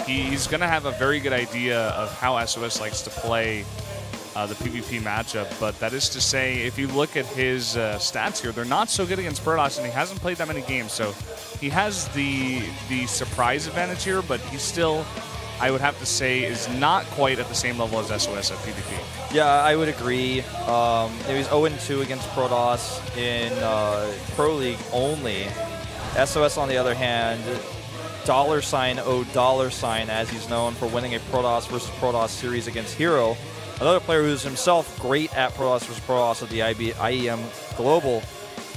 he's going to have a very good idea of how SOS likes to play the PvP matchup. But that is to say, if you look at his stats here, they're not so good against Protoss, and he hasn't played that many games. So he has the surprise advantage here, but he's still, I would have to say, is not quite at the same level as SOS at PvP. Yeah, I would agree. He's 0-2 against Protoss in Pro League only. SOS, on the other hand, $O$, as he's known for winning a Protoss versus Protoss series against Hero. Another player who's himself great at Protoss versus Protoss at the IEM Global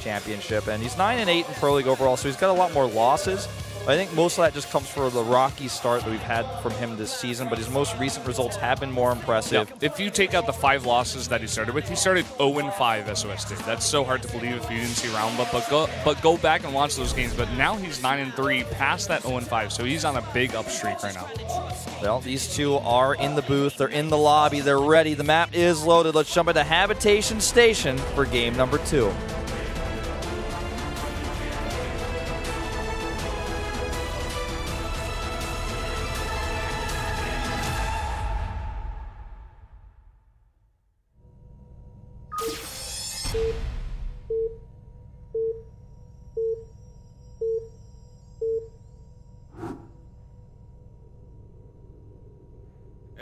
Championship. And he's 9-8 in Pro League overall, so he's got a lot more losses. I think most of that just comes from the rocky start that we've had from him this season, but his most recent results have been more impressive. Yeah. If you take out the 5 losses that he started with, he started 0-5 SOS did. That's so hard to believe if you didn't see round, but go back and watch those games. But now he's 9-3 past that 0-5, so he's on a big up streak right now. Well, these two are in the booth, they're in the lobby, they're ready. The map is loaded. Let's jump into Habitation Station for game number 2.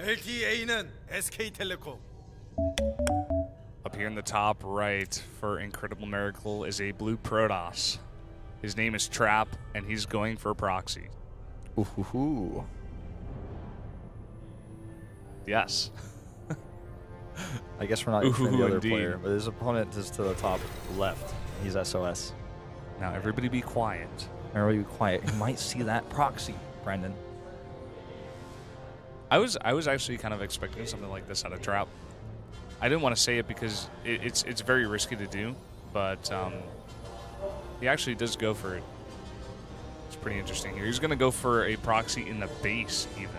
LTA는 SK텔레콤. Up here in the top right for Incredible Miracle is a blue Protoss. His name is Trap, and he's going for proxy. Ooh. Yes. I guess we're not using the other indeed. player, but his opponent is to the top left. He's SOS. Now everybody be quiet. Everybody be quiet. You might see that proxy, Brendan. I was actually kind of expecting something like this out of Trap. I didn't want to say it because it's very risky to do, but he actually does go for it. It's pretty interesting here. He's going to go for a proxy in the base even.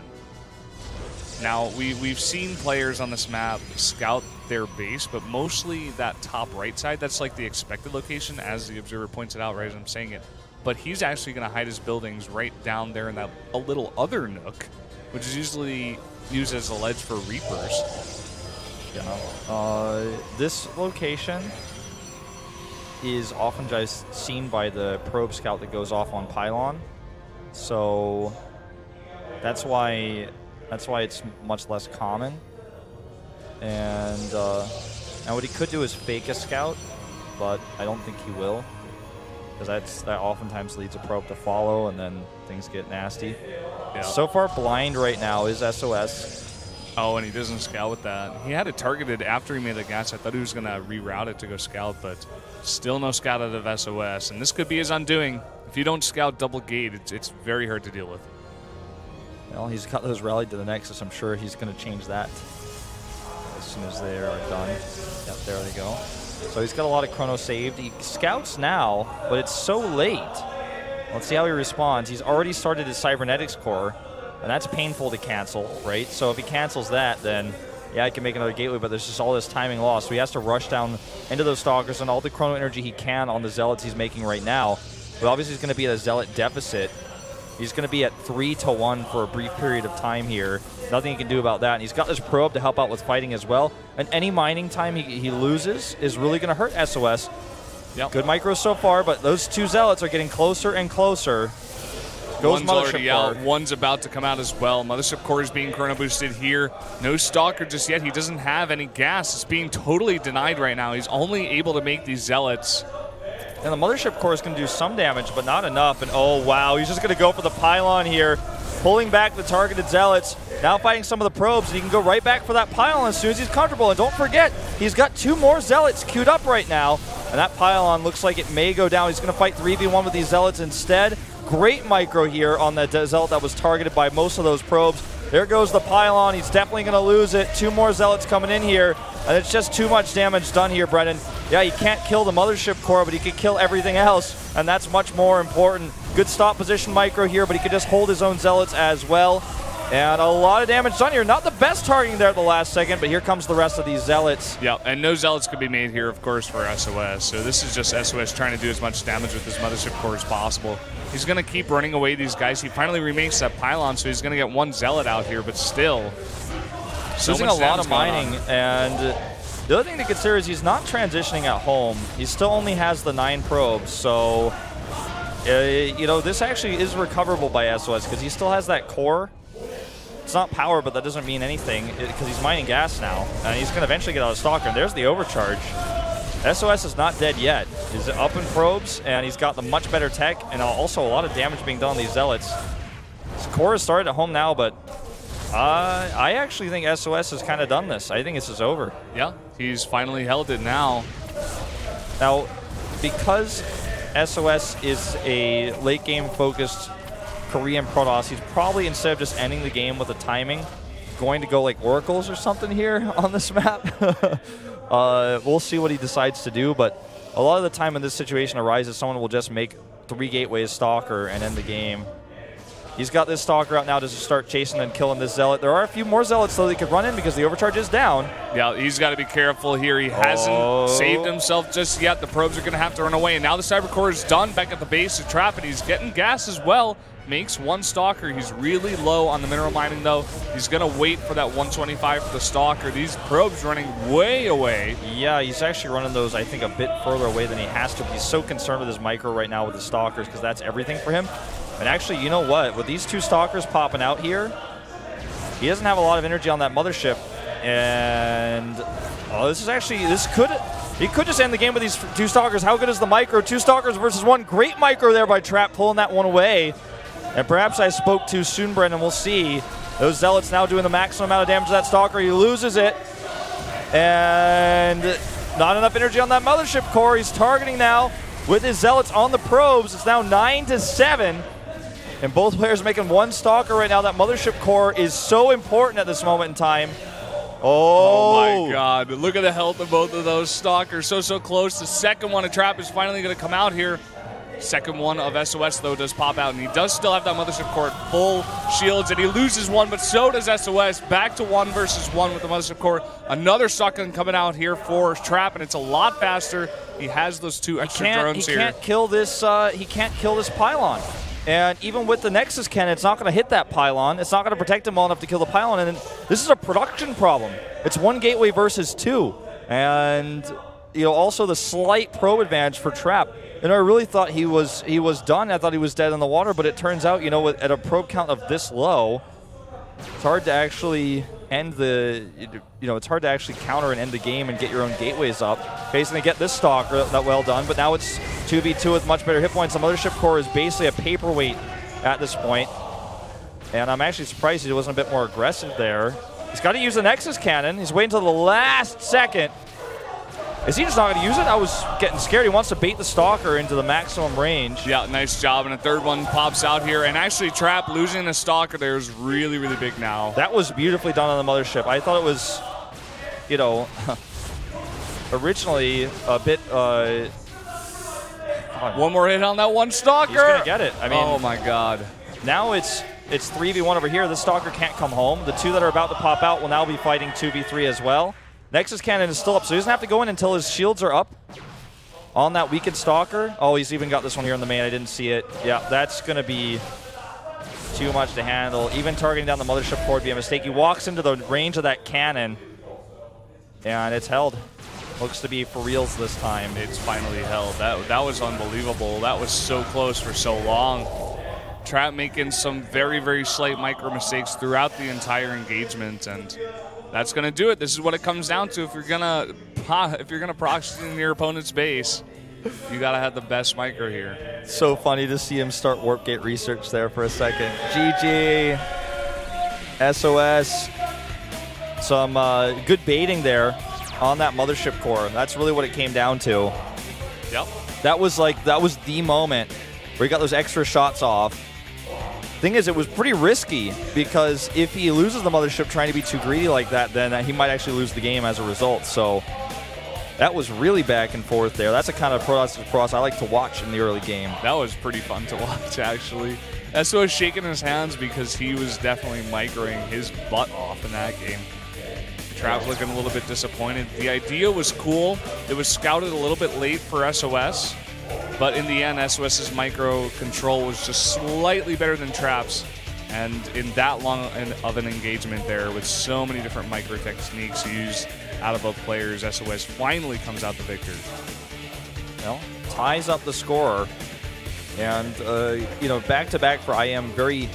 Now, we've seen players on this map scout their base, but mostly that top right side, that's like the expected location, as the observer points it out right as I'm saying it. But he's actually going to hide his buildings right down there in that a little other nook, which is usually used as a ledge for Reapers. Yeah. This location is often just seen by the probe scout that goes off on Pylon. So that's why it's much less common. And now what he could do is fake a scout, but I don't think he will, because that oftentimes leads a probe to follow, and then things get nasty. Yeah. So far, blind right now is SOS. Oh, and he doesn't scout with that. He had it targeted after he made the gas. I thought he was going to reroute it to go scout, but still no scout out of SOS. And this could be his undoing. If you don't scout double gate, it's very hard to deal with. Well, he's got those rallied to the Nexus. I'm sure he's going to change that as soon as they are done. Yep, there they go. So he's got a lot of chrono saved. He scouts now, but it's so late. Let's see how he responds. He's already started his cybernetics core, and that's painful to cancel, right? So if he cancels that, then yeah, he can make another gateway, but there's just all this timing loss. So he has to rush down into those stalkers and all the chrono energy he can on the zealots he's making right now. But obviously he's going to be at a zealot deficit. He's going to be at 3-1 for a brief period of time here. Nothing he can do about that. And he's got this probe to help out with fighting as well. And any mining time he loses is really going to hurt SOS. Yep. Good micros so far, but those two zealots are getting closer and closer. One's already out. One's about to come out as well. Mothership core is being chrono boosted here. No stalker just yet. He doesn't have any gas. It's being totally denied right now. He's only able to make these zealots. And the Mothership core is going to do some damage, but not enough. And oh, wow, he's just going to go for the pylon here, pulling back the targeted zealots. Now fighting some of the probes, and he can go right back for that pylon as soon as he's comfortable. And don't forget, he's got 2 more zealots queued up right now. And that pylon looks like it may go down. He's going to fight 3v1 with these zealots instead. Great micro here on that zealot that was targeted by most of those probes. There goes the pylon. He's definitely going to lose it. 2 more zealots coming in here. And it's just too much damage done here, Brendan. Yeah, he can't kill the Mothership core, but he can kill everything else, and that's much more important. Good stop position micro here, but he could just hold his own zealots as well. And a lot of damage done here. Not the best targeting there at the last second, but here comes the rest of these Zealots. Yeah, and no Zealots could be made here, of course, for SOS. So this is just SOS trying to do as much damage with his Mothership Core as possible. He's going to keep running away these guys. He finally remakes that pylon, so he's going to get one Zealot out here, but still. Losing a lot of mining, and the other thing to consider is he's not transitioning at home. He still only has the 9 probes, so you know, this actually is recoverable by SOS because he still has that core. It's not power, but that doesn't mean anything because he's mining gas now, and he's going to eventually get out of Stalker, and there's the overcharge. SOS is not dead yet. He's up in probes, and he's got the much better tech, and also a lot of damage being done on these Zealots. His core has started at home now, but I actually think SOS has kind of done this. I think this is over. Yeah, he's finally held it now. Now, because SOS is a late game focused Korean Protoss, he's probably, instead of just ending the game with a timing, going to go like Oracles or something here on this map. We'll see what he decides to do, but a lot of the time when this situation arises, someone will just make 3 gateways Stalker and end the game. He's got this Stalker out now to start chasing and killing this Zealot. There are a few more Zealots, though, that could run in because the overcharge is down. Yeah, he's got to be careful here. He hasn't saved himself just yet. The probes are going to have to run away, and now the Cyber Core is done back at the base of Trap, and he's getting gas as well. Makes 1 Stalker. He's really low on the mineral mining, though. He's going to wait for that 125 for the Stalker. These probes running way away. Yeah, he's actually running those, I think, a bit further away than he has to. He's so concerned with his micro right now with the Stalkers because that's everything for him. And actually, you know what? With these 2 Stalkers popping out here, he doesn't have a lot of energy on that Mothership. And this is actually, he could just end the game with these 2 Stalkers. How good is the micro? 2 Stalkers versus 1. Great micro there by Trap, pulling that one away. And perhaps I spoke too soon, Brendan. We'll see. Those Zealots now doing the maximum amount of damage to that Stalker. He loses it. And not enough energy on that Mothership Core. He's targeting now with his Zealots on the probes. It's now 9-7. And both players making 1 Stalker right now. That Mothership Core is so important at this moment in time. Oh my God. Look at the health of both of those Stalkers. So close. The second one of Trap is finally going to come out here. Second one of SOS, though, does pop out, and he does still have that Mothership Core at full shields, and he loses 1, but so does SOS. Back to 1 versus 1 with the Mothership Core. Another shotgun coming out here for Trap, and it's a lot faster. He has those 2 extra drones here. He can't kill this pylon. And even with the Nexus cannon, it's not going to hit that pylon. It's not going to protect him well enough to kill the pylon. And this is a production problem. It's 1 gateway versus 2. And you know, also the slight probe advantage for Trap. You know, I really thought he was done. I thought he was dead in the water, but it turns out, you know, at a probe count of this low, it's hard to actually end the, you know, it's hard to actually counter and end the game and get your own gateways up. Okay, he's going to get this Stalker, that well done, but now it's 2v2 with much better hit points. The Mothership Core is basically a paperweight at this point, and I'm actually surprised he wasn't a bit more aggressive there. He's got to use the Nexus Cannon. He's waiting until the last second. Is he just not going to use it? I was getting scared. He wants to bait the Stalker into the maximum range. Yeah, nice job. And a third one pops out here. And actually, Trap losing the Stalker there is really, really big now. That was beautifully done on the Mothership. I thought it was, you know, originally a bit... one more hit on that 1 Stalker. He's going to get it. I mean, oh, my God. Now it's 3v1 over here. The Stalker can't come home. The 2 that are about to pop out will now be fighting 2v3 as well. Nexus Cannon is still up, so he doesn't have to go in until his shields are up on that weakened Stalker. Oh, he's even got this one here in the main. I didn't see it. Yeah, that's going to be too much to handle. Even targeting down the Mothership Core would be a mistake. He walks into the range of that cannon, and it's held. Looks to be for reals this time. It's finally held. That was unbelievable. That was so close for so long. Trap making some very, very slight micro mistakes throughout the entire engagement, and that's going to do it. This is what it comes down to. If you're gonna proxy in your opponent's base, you got to have the best micro here. So funny to see him start Warp Gate research there for a second. GG, SOS, some good baiting there on that Mothership Core. That's really what it came down to. Yep. That was the moment where he got those extra shots off. Thing is, it was pretty risky because if he loses the Mothership trying to be too greedy like that, then he might actually lose the game as a result. So That was really back and forth there. That's the kind of cross I like to watch in the early game. That was pretty fun to watch, actually. SOS shaking his hands because he was definitely microing his butt off in that game. Trap looking a little bit disappointed. The idea was cool. It was scouted a little bit late for SOS, but in the end, SOS's micro control was just slightly better than Trap's. And in that long of an engagement there, with so many different micro techniques used out of both players, SOS finally comes out the victor. Well, ties up the score. And, you know, back-to-back for IM, very